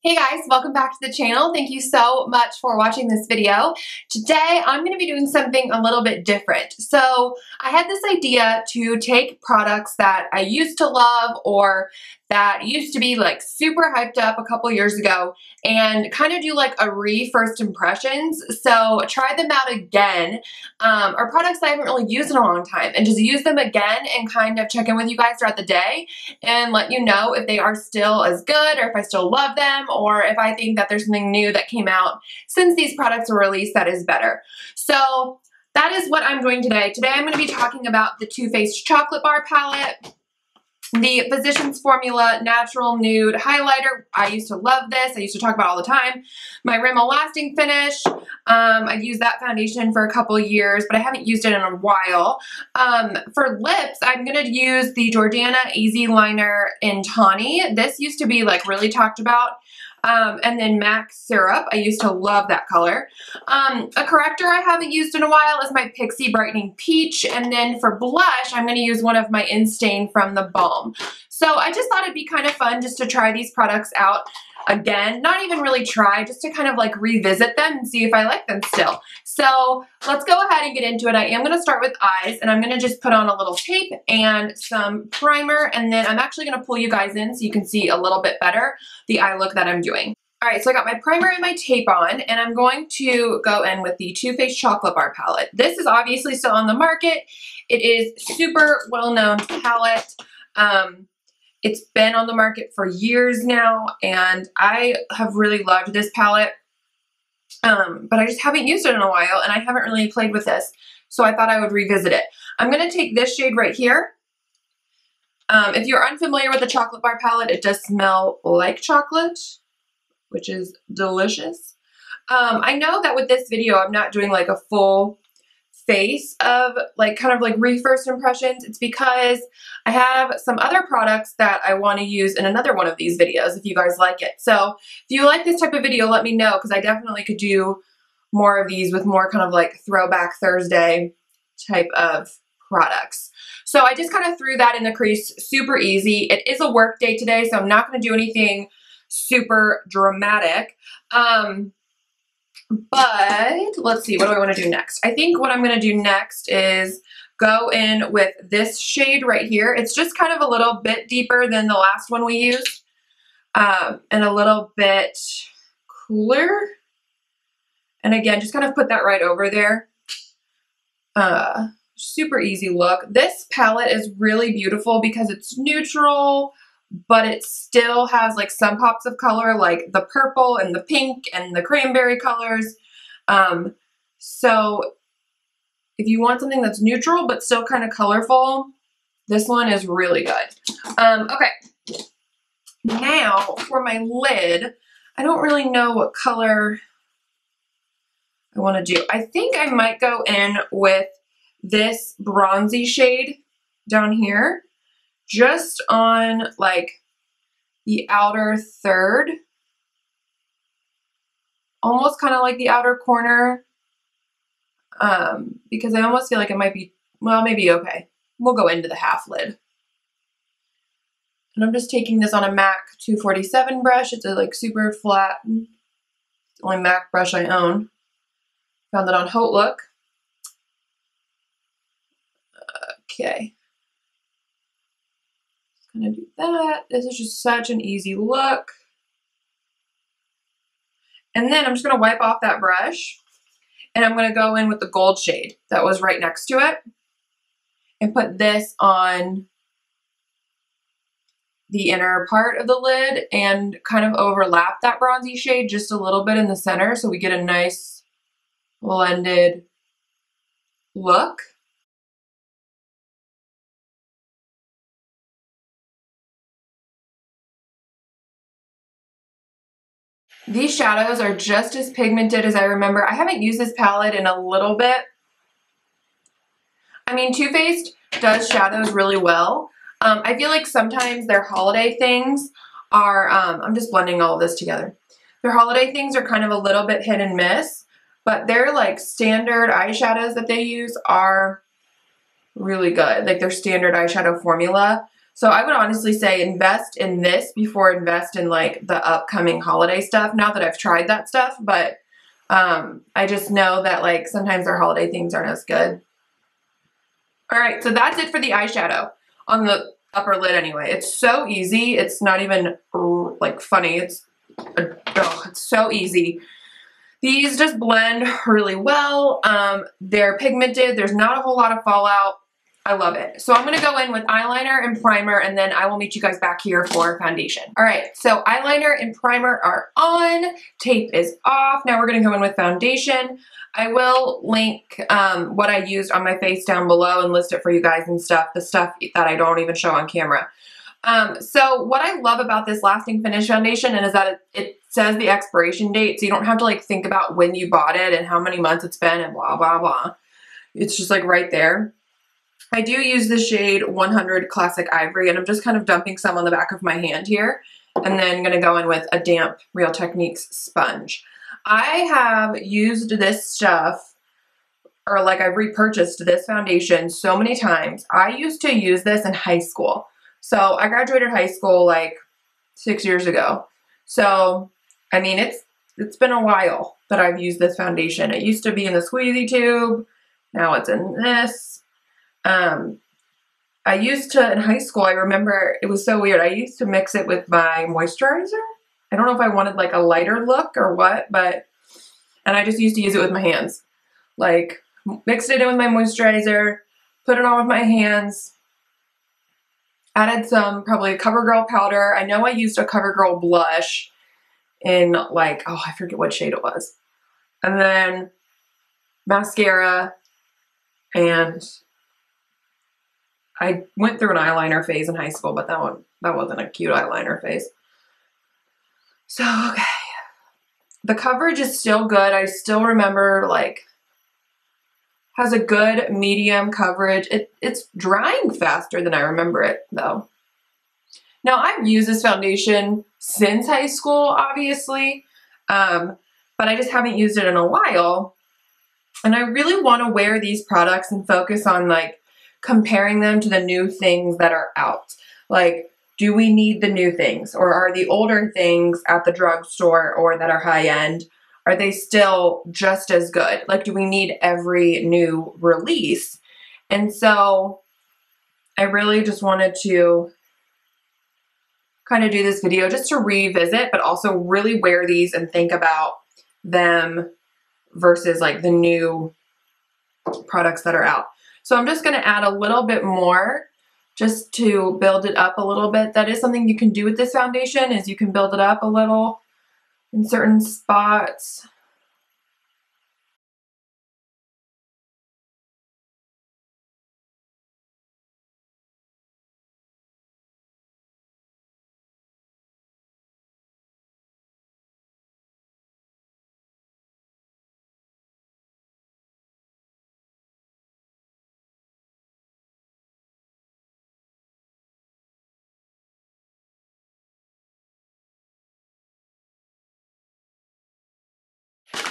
Hey guys, welcome back to the channel. Thank you so much for watching this video. Today I'm going to be doing something a little bit different. So I had this idea to take products that I used to love or that used to be like super hyped up a couple years ago and kind of do like a first impressions. So try them out again, or products that I haven't really used in a long time, and just use them again and kind of check in with you guys throughout the day and let you know if they are still as good or if I still love them, or if I think that there's something new that came out since these products were released that is better. So that is what I'm doing today. Today I'm going to be talking about the Too Faced Chocolate Bar Palette, the Physicians Formula Natural Nude Highlighter. I used to love this. I used to talk about it all the time. My Rimmel Lasting Finish. I've used that foundation for a couple years, but I haven't used it in a while. For lips, I'm going to use the Jordana Easyliner in Tawny. This used to be like really talked about. And then MAC Syrup. I used to love that color. A corrector I haven't used in a while is my Pixi Brightening Peach. And then for blush, I'm going to use one of my Instain from theBalm. So I just thought it'd be kind of fun just to try these products out again. Not even really try, just to kind of like revisit them and see if I like them still. So let's go ahead and get into it. I am going to start with eyes, and I'm going to just put on a little tape and some primer, and then I'm actually going to pull you guys in so you can see a little bit better the eye look that I'm doing. Alright, so I got my primer and my tape on, and I'm going to go in with the Too Faced Chocolate Bar Palette. This is obviously still on the market. It is super well-known palette. It's been on the market for years now, and I have really loved this palette, but I just haven't used it in a while, and I haven't really played with this, so I thought I would revisit it. I'm going to take this shade right here. If you're unfamiliar with the Chocolate Bar Palette, it does smell like chocolate, which is delicious. I know that with this video, I'm not doing like a full face of like kind of like first impressions. It's because I have some other products that I want to use in another one of these videos if you guys like it. So if you like this type of video, let me know, because I definitely could do more of these with more kind of like Throwback Thursday type of products. So I just kind of threw that in the crease super easy. It is a work day today, so I'm not going to do anything super dramatic. But let's see, what do I want to do next? I think what I'm going to do next is go in with this shade right here. It's just kind of a little bit deeper than the last one we used, and a little bit cooler. And again, just kind of put that right over there. Super easy look. This palette is really beautiful because it's neutral, but it still has like some pops of color, like the purple and the pink and the cranberry colors. So if you want something that's neutral but still kind of colorful, this one is really good. Okay, now for my lid, I don't really know what color I want to do. I think I might go in with this bronzy shade down here, just on like the outer third, almost kind of like the outer corner, because I almost feel like it might be, well, maybe okay. We'll go into the half lid. And I'm just taking this on a MAC 247 brush. It's a like super flat, it's the only MAC brush I own. Found it on HAUTELOOK. Okay. Gonna do that. This is just such an easy look. And then I'm just gonna wipe off that brush, and I'm gonna go in with the gold shade that was right next to it and put this on the inner part of the lid and kind of overlap that bronzy shade just a little bit in the center so we get a nice blended look. These shadows are just as pigmented as I remember. I haven't used this palette in a little bit. I mean, Too Faced does shadows really well. I feel like sometimes their holiday things are, I'm just blending all of this together. Their holiday things are kind of a little bit hit and miss, but their like standard eyeshadows that they use are really good. Like their standard eyeshadow formula. So I would honestly say invest in this before invest in like the upcoming holiday stuff. Not that I've tried that stuff, but I just know that like sometimes their holiday things aren't as good. All right, so that's it for the eyeshadow on the upper lid anyway. It's so easy. It's not even like funny. It's so easy. These just blend really well. They're pigmented. There's not a whole lot of fallout. I love it. So I'm going to go in with eyeliner and primer, and then I will meet you guys back here for foundation. All right, so eyeliner and primer are on. Tape is off. Now we're going to go in with foundation. I will link what I used on my face down below and list it for you guys and stuff, the stuff that I don't even show on camera. So what I love about this lasting finish foundation is that it says the expiration date, so you don't have to like think about when you bought it and how many months it's been and blah, blah, blah. It's just like right there. I do use the shade 100 Classic Ivory, and I'm just kind of dumping some on the back of my hand here, and then going to go in with a damp Real Techniques sponge. I have used this stuff, or like I've repurchased this foundation so many times. I used to use this in high school. So I graduated high school like 6 years ago. So, I mean, it's been a while that I've used this foundation. It used to be in the squeezy tube. Now it's in this. I used to, in high school, I remember it was so weird. I used to mix it with my moisturizer. I don't know if I wanted like a lighter look or what, but, and I just used to use it with my hands. Like, mixed it in with my moisturizer, put it on with my hands, added some probably Covergirl powder. I know I used a Covergirl blush in like, oh, I forget what shade it was. And then mascara, and I went through an eyeliner phase in high school, but that wasn't a cute eyeliner phase. So, okay. The coverage is still good. I still remember, like, has a good medium coverage. It's drying faster than I remember it, though. Now, I've used this foundation since high school, obviously, but I just haven't used it in a while. And I really want to wear these products and focus on, like, comparing them to the new things that are out. Like, do we need the new things, or are the older things at the drugstore or that are high end, are they still just as good? Like, do we need every new release? And so I really just wanted to kind of do this video just to revisit, but also really wear these and think about them versus like the new products that are out. So I'm just going to add a little bit more just to build it up a little bit. That is something you can do with this foundation, is you can build it up a little in certain spots.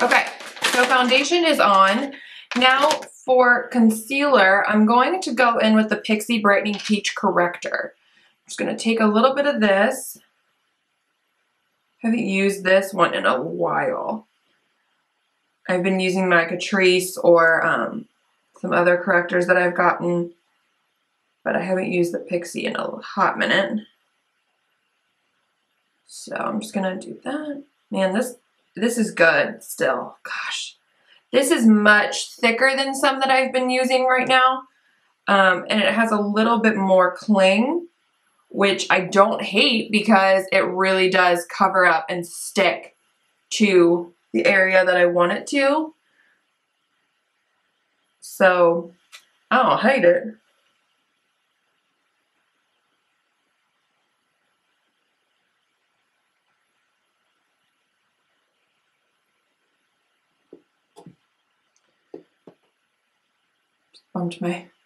Okay, so foundation is on. Now for concealer, I'm going to go in with the Pixi Brightening Peach Corrector. I'm just going to take a little bit of this. I haven't used this one in a while. I've been using my Catrice or some other correctors that I've gotten, but I haven't used the Pixi in a hot minute. So I'm just going to do that. Man, this is good still. Gosh, this is much thicker than some that I've been using right now. And it has a little bit more cling, which I don't hate because it really does cover up and stick to the area that I want it to. So I don't hate it.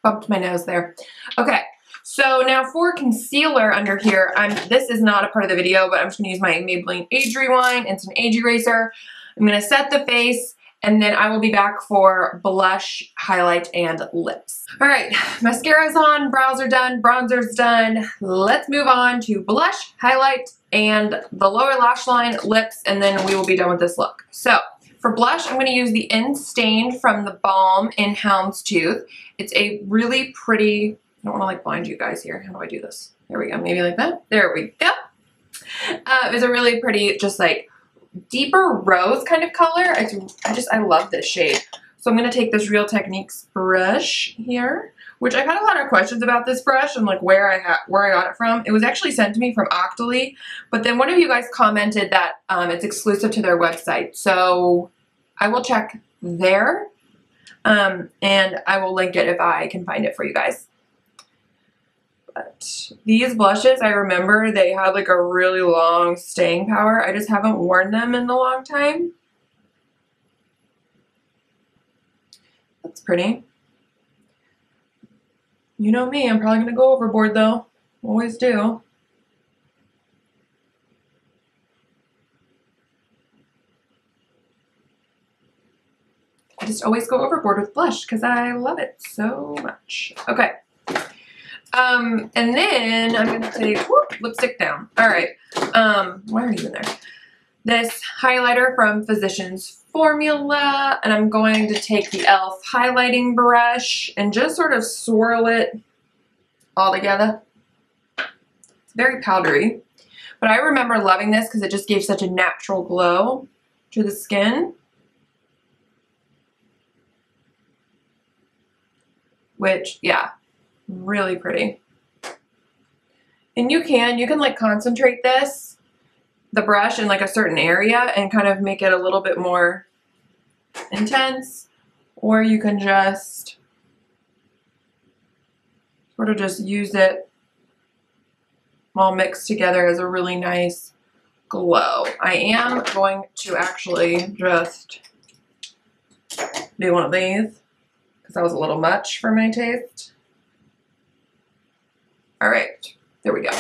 Bumped my nose there. Okay, so now for concealer under here, this is not a part of the video, but I'm just gonna use my Maybelline Age Rewind. It's an age eraser. I'm gonna set the face, And then I will be back for blush, highlight, and lips. All right, mascara's on, brows are done, bronzer's done. Let's move on to blush, highlight, and the lower lash line, lips, and then we will be done with this look. So for blush, I'm going to use the Instain from theBalm in Houndstooth. It's a really pretty, I don't want to like blind you guys here. How do I do this? There we go, maybe like that. There we go. It's a really pretty, just like deeper rose kind of color. I love this shade. So I'm going to take this Real Techniques brush here, which I've had a lot of questions about this brush and like where I got it from. It was actually sent to me from Octoly, but then one of you guys commented that it's exclusive to their website. So I will check there and I will link it if I can find it for you guys. But these blushes, I remember they had like a really long staying power. I just haven't worn them in a long time. That's pretty. You know me, I'm probably going to go overboard though. Always do. I just always go overboard with blush because I love it so much. Okay. And then I'm going to take, whoop, lipstick down. All right. Why are you in there? This highlighter from Physicians Formula, and I'm going to take the e.l.f. highlighting brush and just sort of swirl it all together. It's very powdery, but I remember loving this because it just gave such a natural glow to the skin. Which, yeah, really pretty. And you can like concentrate this, the brush, in like a certain area and kind of make it a little bit more intense, or you can just sort of just use it all mixed together as a really nice glow. I am going to actually just do one of these because that was a little much for my taste. All right, there we go.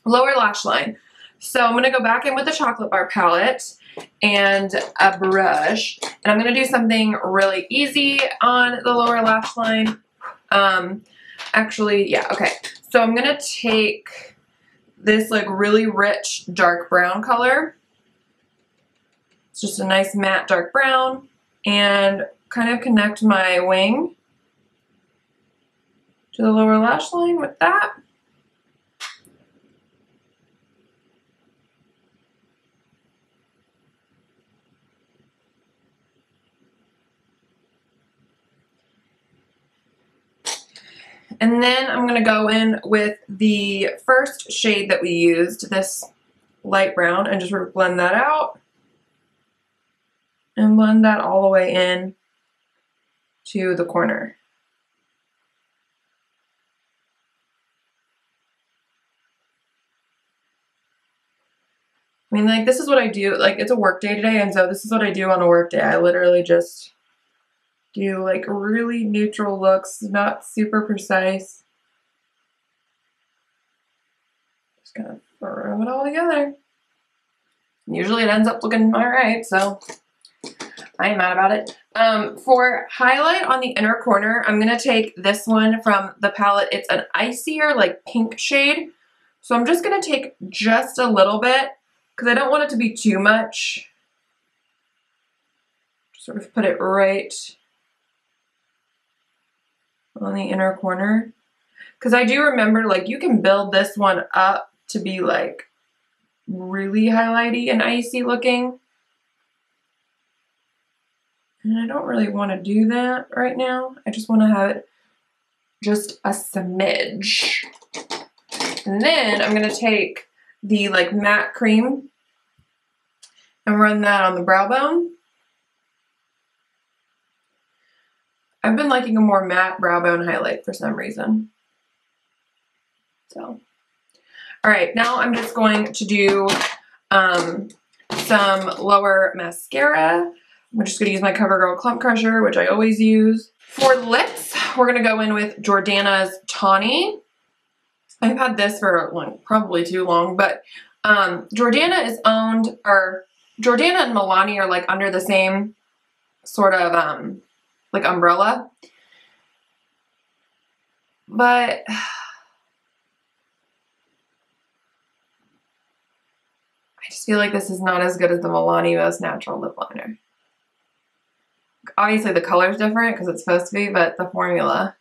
Lower lash line. So I'm gonna go back in with the Chocolate Bar palette and a brush, and I'm gonna do something really easy on the lower lash line. Actually, yeah, okay. So I'm gonna take this like really rich dark brown color. It's just a nice matte dark brown, and kind of connect my wing to the lower lash line with that. And then I'm going to go in with the first shade that we used, this light brown, and just sort of blend that out. And blend that all the way in to the corner. I mean, like, this is what I do. Like, it's a work day today, and so this is what I do on a work day. I literally just do like really neutral looks, not super precise. Just gonna throw it all together. Usually it ends up looking all right, so I ain't mad about it. For highlight on the inner corner, I'm gonna take this one from the palette. It's an icier, like pink shade. So I'm just gonna take just a little bit because I don't want it to be too much. Sort of put it right on the inner corner. Because I do remember, like, you can build this one up to be like really highlighty and icy looking. And I don't really want to do that right now. I just want to have it just a smidge. And then I'm going to take the like matte cream and run that on the brow bone. I've been liking a more matte brow bone highlight for some reason. So, all right, now I'm just going to do some lower mascara. I'm just gonna use my Covergirl Clump Crusher, which I always use. For lips, we're gonna go in with Jordana's Tawny. I've had this for like, probably too long, but Jordana is owned, or Jordana and Milani are like under the same sort of like umbrella. But I just feel like this is not as good as the Milani Most Natural Lip Liner. Obviously the color is different because it's supposed to be, but the formula.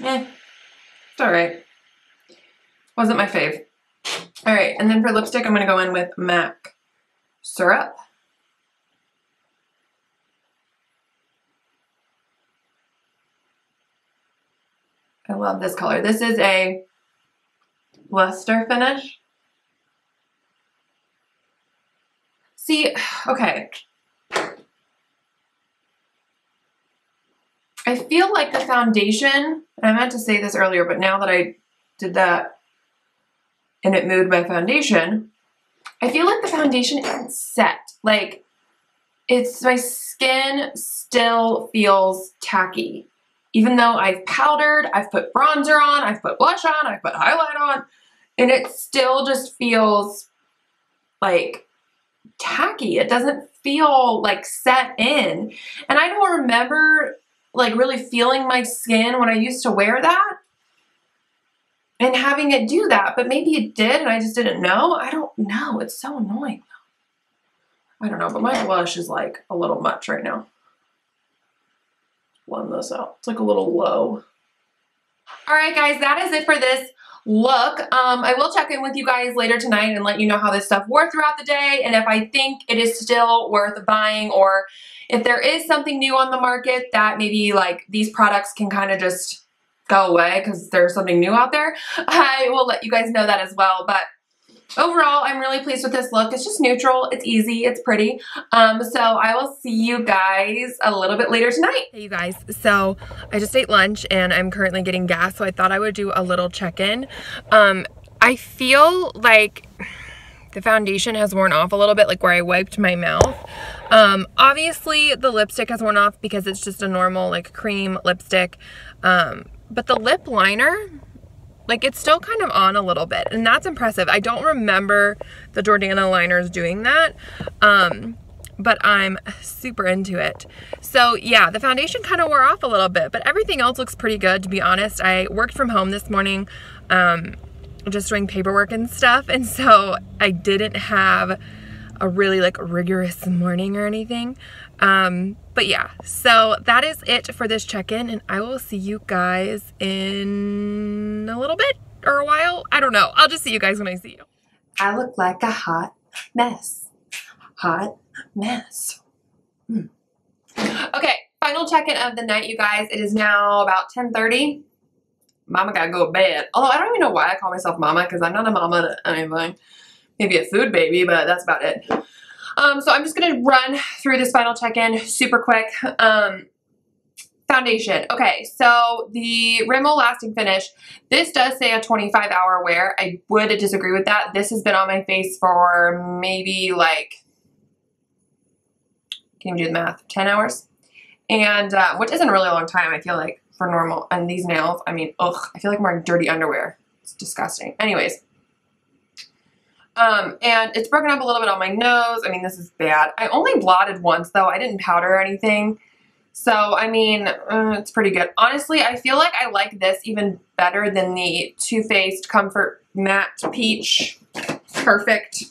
It's alright. Wasn't my fave. Alright, and then for lipstick, I'm going to go in with MAC Syrup. I love this color. This is a luster finish. See, okay. I feel like the foundation, and I meant to say this earlier, but now that I did that and it moved my foundation, I feel like the foundation isn't set. Like, my skin still feels tacky. Even though I've powdered, I've put bronzer on, I've put blush on, I've put highlight on, and it still just feels like tacky. It doesn't feel like set in. And I don't remember like really feeling my skin when I used to wear that and having it do that, but maybe it did and I just didn't know. I don't know. It's so annoying. I don't know, but my blush is like a little much right now. Blend this out. It's like a little low. All right, guys, that is it for this look. I will check in with you guys later tonight and let you know how this stuff wore throughout the day and if I think it is still worth buying or if there is something new on the market that maybe like these products can kind of just go away because there's something new out there. I will let you guys know that as well. But overall, I'm really pleased with this look. It's just neutral. It's easy. It's pretty. So I will see you guys a little bit later tonight. Hey, you guys. So I just ate lunch and I'm currently getting gas. So I thought I would do a little check-in. I feel like the foundation has worn off a little bit, like where I wiped my mouth. Obviously, the lipstick has worn off because it's just a normal like cream lipstick. But the lip liner, like it's still kind of on a little bit and that's impressive. I don't remember the Jordana liners doing that, but I'm super into it. So yeah, the foundation kind of wore off a little bit, but everything else looks pretty good, to be honest. I worked from home this morning, just doing paperwork and stuff, and so I didn't have a really like rigorous morning or anything. But yeah, so that is it for this check-in and I will see you guys in a little bit or a while. I don't know. I'll just see you guys when I see you. I look like a hot mess. Hot mess. Okay, final check-in of the night, you guys. It is now about 10:30. Mama gotta go to bed. Although I don't even know why I call myself mama because I'm not a mama to anything. Maybe a food baby, but that's about it. So I'm just going to run through this final check-in super quick. Foundation. Okay, so the Rimmel Lasting Finish. This does say a 25-hour wear. I would disagree with that. This has been on my face for maybe like, can you do the math? 10 hours? And, which isn't a really long time, I feel like, for normal. And these nails, I mean, ugh, I feel like I'm wearing dirty underwear. It's disgusting. Anyways. And it's broken up a little bit on my nose. I mean, this is bad. I only blotted once, though. I didn't powder or anything. So, I mean, it's pretty good. Honestly, I feel like I like this even better than the Too Faced Comfort Matte Peach Perfect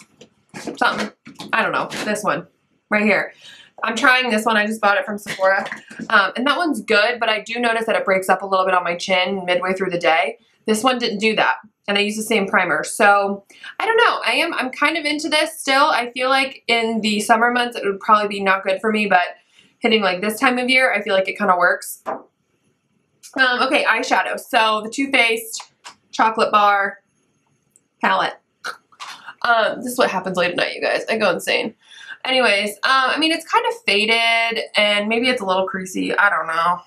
something. I don't know. This one right here. I'm trying this one. I just bought it from Sephora. And that one's good, but I do notice that it breaks up a little bit on my chin midway through the day. This one didn't do that. And I use the same primer. So I don't know. I'm kind of into this still. I feel like in the summer months it would probably be not good for me, but hitting like this time of year, I feel like it kind of works. Okay, eyeshadow. So the Too Faced Chocolate Bar palette. This is what happens late at night, you guys. I go insane. Anyways, I mean, it's kind of faded and maybe it's a little creasy. I don't know.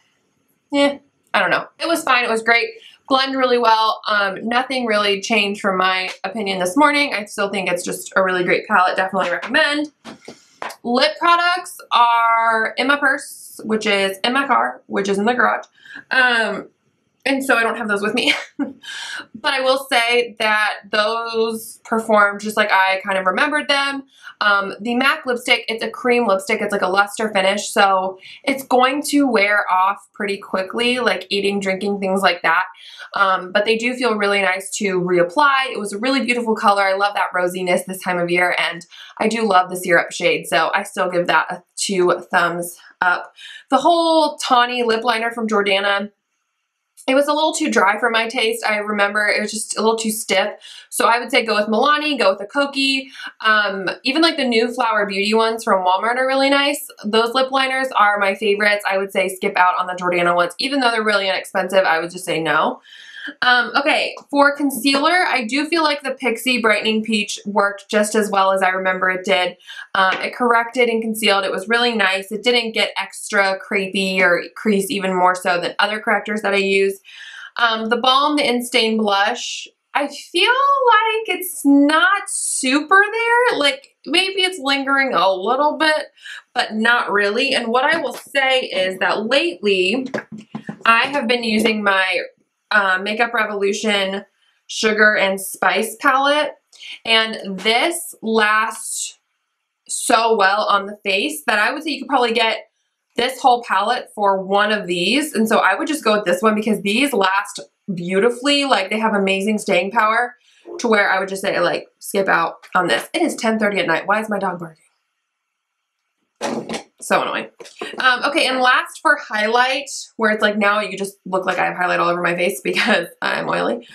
Yeah, I don't know. It was fine. It was great. Blend really well. Nothing really changed from my opinion this morning. I still think it's just a really great palette. Definitely recommend. Lip products are in my purse, which is in my car, which is in the garage. And so I don't have those with me. But I will say that those performed just like I kind of remembered them. The MAC lipstick, it's a cream lipstick. It's like a luster finish. So it's going to wear off pretty quickly, like eating, drinking, things like that. But they do feel really nice to reapply. It was a really beautiful color. I love that rosiness this time of year. And I do love the syrup shade. So I still give that a 2 thumbs up. The whole Tawny lip liner from Jordana, it was a little too dry for my taste. I remember it was just a little too stiff. So I would say go with Milani, go with the Koki. Even like the new Flower Beauty ones from Walmart are really nice. Those lip liners are my favorites. I would say skip out on the Jordana ones. Even though they're really inexpensive, I would just say no. Okay, for concealer, I do feel like the Pixi Brightening Peach worked just as well as I remember it did. It corrected and concealed. It was really nice. It didn't get extra crepey or crease even more so than other correctors that I use. The Balm, the Instain Blush, I feel like it's not super there. Like, maybe it's lingering a little bit, but not really. And what I will say is that lately, I have been using my Makeup Revolution Sugar and Spice palette, and this lasts so well on the face that I would say you could probably get this whole palette for one of these. And so I would just go with this one because these last beautifully. Like, they have amazing staying power to where I would just say, like, skip out on this. It is 10:30 at night. Why is my dog barking? So annoying. Okay, and last for highlight, where it's like now you just look like I have highlight all over my face because I'm oily.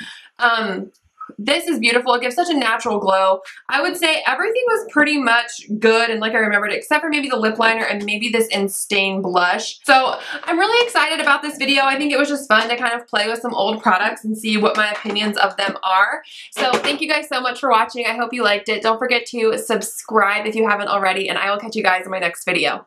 This is beautiful. It gives such a natural glow. I would say everything was pretty much good and like I remembered it, except for maybe the lip liner and maybe this Instain Blush. So I'm really excited about this video. I think it was just fun to kind of play with some old products and see what my opinions of them are. So thank you guys so much for watching. I hope you liked it. Don't forget to subscribe if you haven't already, and I will catch you guys in my next video.